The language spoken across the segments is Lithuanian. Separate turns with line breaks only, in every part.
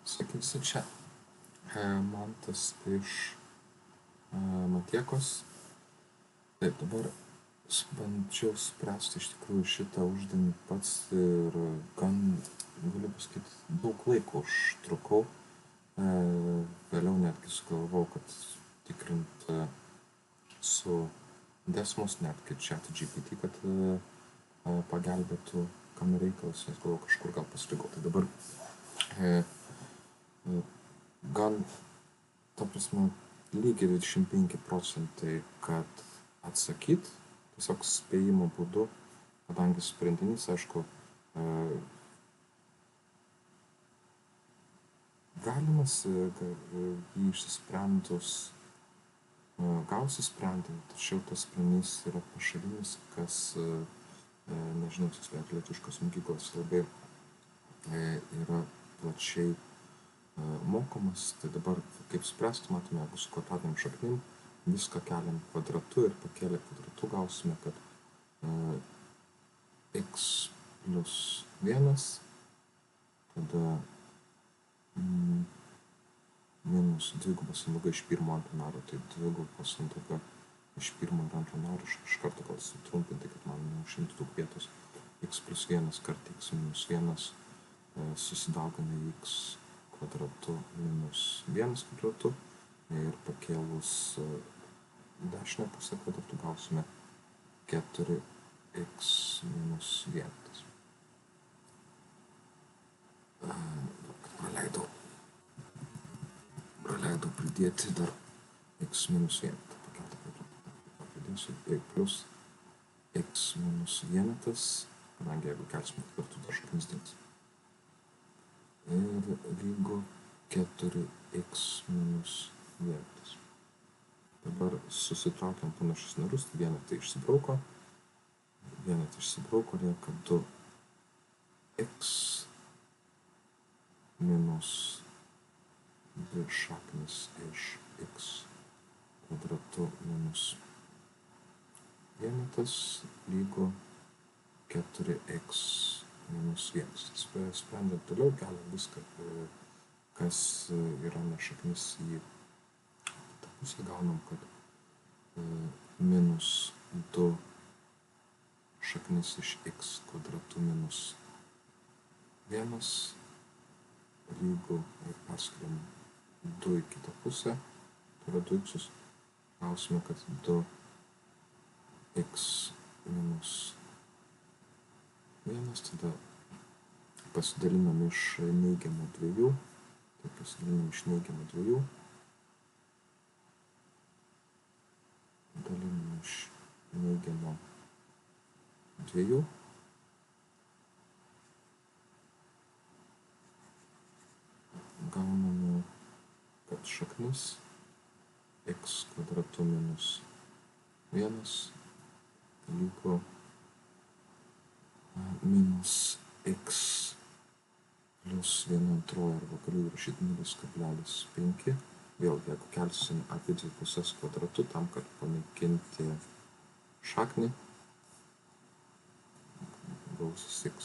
Sakysiu, čia Mantas iš Matiekos. Taip, dabar bandžiau spręsti iš tikrųjų šitą uždavinį pats ir gan, galiu pasakyti, daug laiko užtrukau. Vėliau netgi sugalvojau, kad tikrint su Desmos, netgi ChatGPT, kad pagelbėtų, kam reikalas, nes galvojau, kažkur gal pastrigau. Tai dabar gan, ta prasme, lygiai 25%, kad atsakyt, tiesiog spėjimo būdu, kadangi sprendinys, aišku, galimas jį išsisprendus gausi sprendinį, tačiau tas sprendinys yra pašalinis, kas, nežinau, tiksliai lietuviškos mokyklos labai yra plačiai mokomas. Tai dabar, kaip spręsti, matome, jeigu su kvadratiniam šaknim viską keliam kvadratu ir pakėlę kvadratu gausime, kad x plus 1, tada minus dviguba sandaga iš pirmo antro naro, tai dviguba sandaga iš pirmo ir antro naro, iš karto gal sutrumpinti, kad man neužimtų daug vietos. X plus 1 kart x minus 1 susidaugina x kvadratu minus 1 kvadratu ir pakėlus dešinę pusę kvadratu gausime 4x minus 1. Praleidau pridėti dar x minus 1. Tai pakelti kvadratą. Pridėsiu plus x minus 1, kadangi jeigu kelsime kvadratu, dar šaknis dings. Ir lygu 4x minus 1. Dabar susitraukiam panašius narus, tai vienetą išsibrauko, lieka 2x minus 2 šaknis iš x kvadratu minus 1 lygu 4x minus 1. Sprendžiant toliau, keliam viską, kas yra ne šaknis į tą pusę, gaunam, kad minus 2 šaknis iš x kvadratu minus 1 lygu, ir perskeliam 2 į kitą pusę, tai yra 2x, gausime, kad 2x minus 1, tada pasidalinam iš neigiamų 2, tai pasidalinam iš neigiamų 2, dalinam iš neigiamų 2, gauname, kad šaknis x kvadratu minus 1 lygu minus x plus 1/2, arba galiu įrašyti 0,5. Vėlgi, jeigu kelsim apie dvi pusės kvadratu, tam, kad panaikinti šaknį, gausis x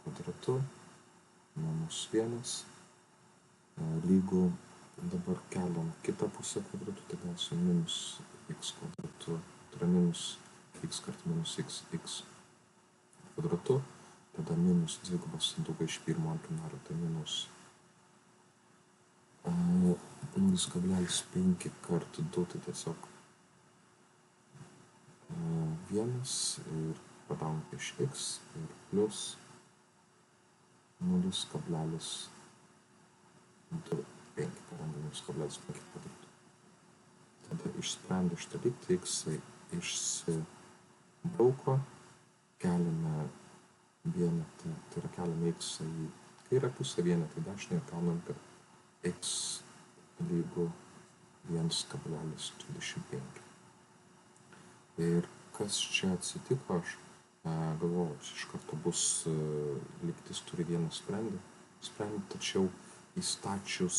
kvadratu minus 1 lygu, dabar keliam kitą pusę kvadratu, tai gausim minus x kvadratu, tai yra minus x kart minus x kvadratu, tada minus dviguba sandaga iš pirmo antro naro, tai minus 0,5 kart 2, tai tiesiog 1 ir padarom iš x ir plus 0,25, kadangi 0,5 kvadratu. Tada išsprendę šitą lygtį, x išsibrauko, keliame vienetą, tai yra keliame x į kairę pusę, vienetą į dešinę ir gaunam, kad x lygu 1,25. Ir kas čia atsitiko, aš galvojau, iš karto bus lygtis turi vieną sprendį, tačiau įstačius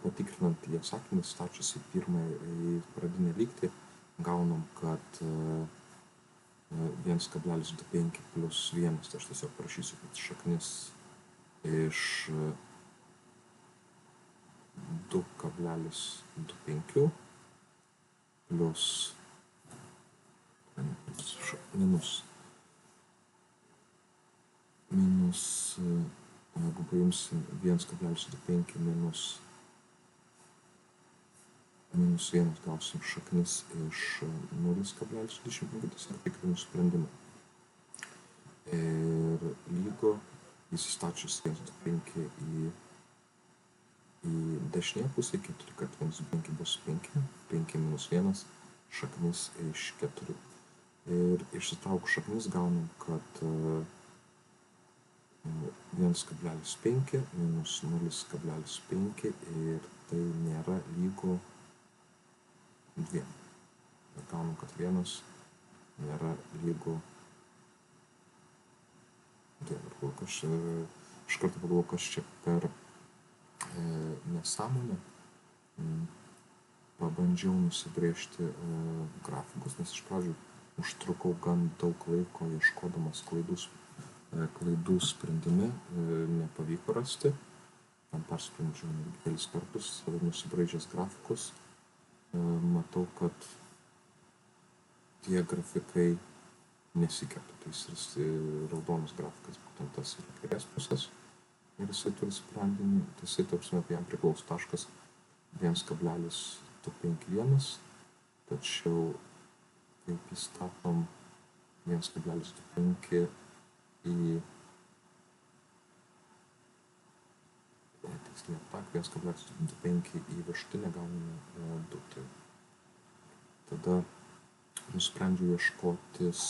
patikrinant į atsakymą, įstačius į pradinę lygtį, gaunam, kad 1,25 plus 1, tai aš tiesiog parašysiu, kad šaknis iš 2,25 plus jeigu paimsim 1,25 minus 1 gausim šaknis iš 0,25, tiesiog tikrinų sprendimą. Ir lygu įsistačius 1,25 į dešinėje pusėje 4, kad 1,25 bus 5, 5 minus 1 šaknis iš 4. Ir išsitraukus šaknis gaunam, kad 1,5 minus 0,5 ir tai nėra lygu 2. Ir gaunam, kad 1 nėra lygu 2. Iš karto pagalvoju, kas čia per nesąmonę. Pabandžiau nusibrėžti grafikus, nes iš pradžių užtrukau gan daug laiko ieškodamas klaidų sprendime, nepavyko rasti. Tam persprendžiau kelis kartus, nusibraižęs grafikus. Matau, kad tie grafikai nesikerta. Tai jis raudonas grafikas, būtent tas yra kairės pusės. Ir jisai turi sprendinį, tai jisai jam priklauso taškas 1,251, tačiau kaip įstatom 1,25 į 1,25 į viršutinę gauname 2. Tada nusprendžiau ieškotis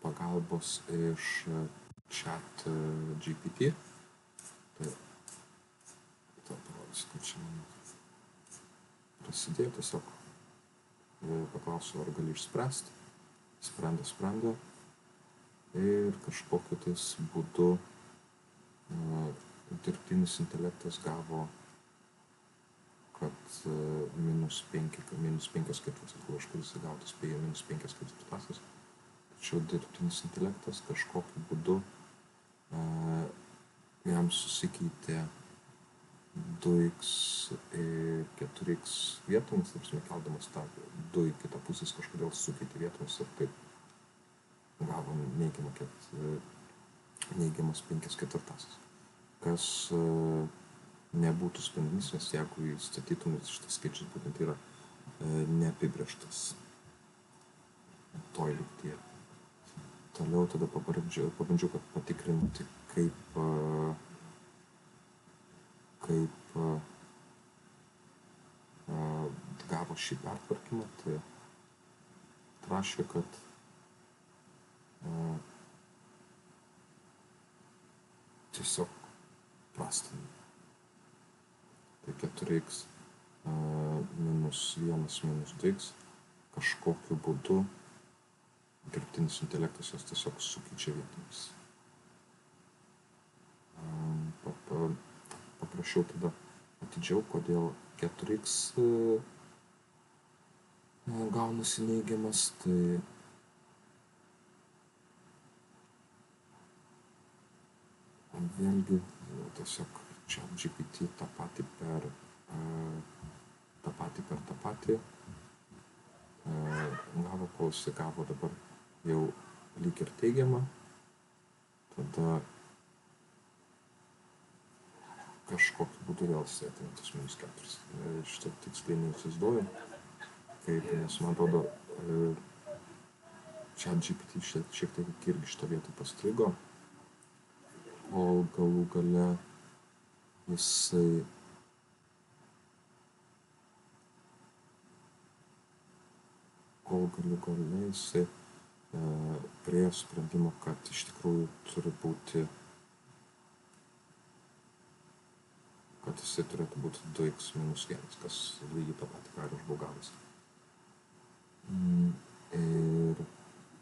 pagalbos iš ChatGPT. Tai parodysiu, kad čia man prasidėjo, tiesiog paklausiu, ar gali išspręsti. Sprendė. Ir kažkokiu tais būdu dirbtinis intelektas gavo, kad minus 5 ketvirtas, kuris gautas spėjo minus 5 ketvirtasis. Tačiau dirbtinis intelektas kažkokiu būdu jam susikeitė 2x ir 4x vietomis, keldamas tą 2 į kitą pusės kažkodėl sukeitė vietomis ir taip gavo neigiamas 5 ketvirtasis. Kas nebūtų sprendimas, nes jeigu įstatytumės šitas skaičius būtent yra neapibrėžtas toj lygtyje. Toliau tada pabandžiau patikrinti, kaip gavo šį pertvarkymą. Tai atrašė, kad tiesiog prastinė. Tai 4x minus 1 minus 2x kažkokiu būdu dirbtinis intelektas jos tiesiog sukeičia vietomis. Paprašiau tada atidžiau, kodėl 4x gaunasi neigiamas, tai vėlgi tiesiog ChatGPT tą patį per tą patį gavo, kol jis gavo dabar jau lyg ir teigiamą, tada kažkokiu būdu vėl sėtinantis minus 4. Šitą tiksliai neįsivaizduoju, kaip, nes man atrodo, ChatGPT šiek tiek irgi šitą vietą pastrigo, kol galų gale jisai priėjo sprendimo, kad iš tikrųjų turi būti, kad jisai turėtų būti 2x minus 1, kas lygiai tą patį ką ir aš buvau gavęs. Ir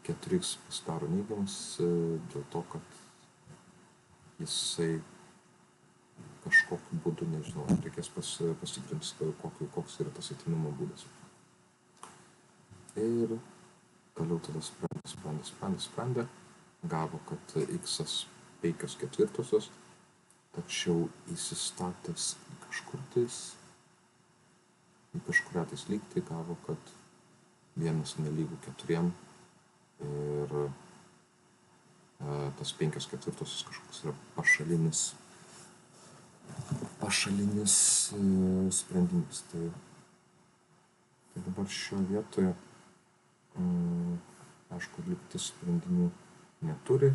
4x pasidaro neigiamas dėl to, kad jisai kažkokiu būdu, nežinau, reikės pasitikrinti, koks yra tas atimimo būdas. Ir toliau tada sprendė, gavo, kad x 5 ketvirtosios tačiau įsistatęs į kažkurią tais lygtį gavo, kad 1 nelygu 4 ir tas 5/4 kažkoks yra pašalinis sprendimas. Tai dabar šioje vietoje, aišku, lygtis sprendinių neturi,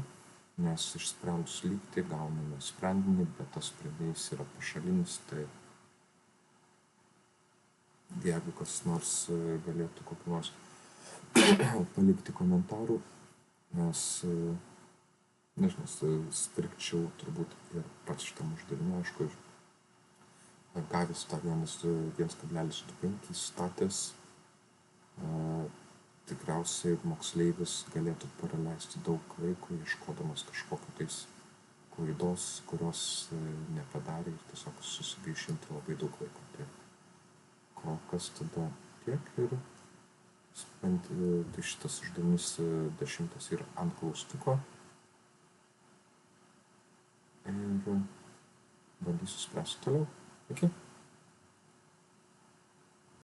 nes išsprendus lygtį gauname sprendinį, bet tas sprendinys yra pašalinis, tai jeigu kas nors galėtų kokiu nors palikti komentarų, nes, nežinau, strikčiau turbūt ir pats šitam uždaviniu, aišku, gavęs tą 1,25 statęs, tikriausiai moksleivis galėtų praleisti daug laiko ieškodamas kažkokio tais klaidos, kurios nepadarė ir tiesiog susigaišinti labai daug laiko. Tai kol kas tada tiek ir tai šitas uždavinys 10 yra ant klaustuko ir bandysiu spręsti toliau. Iki.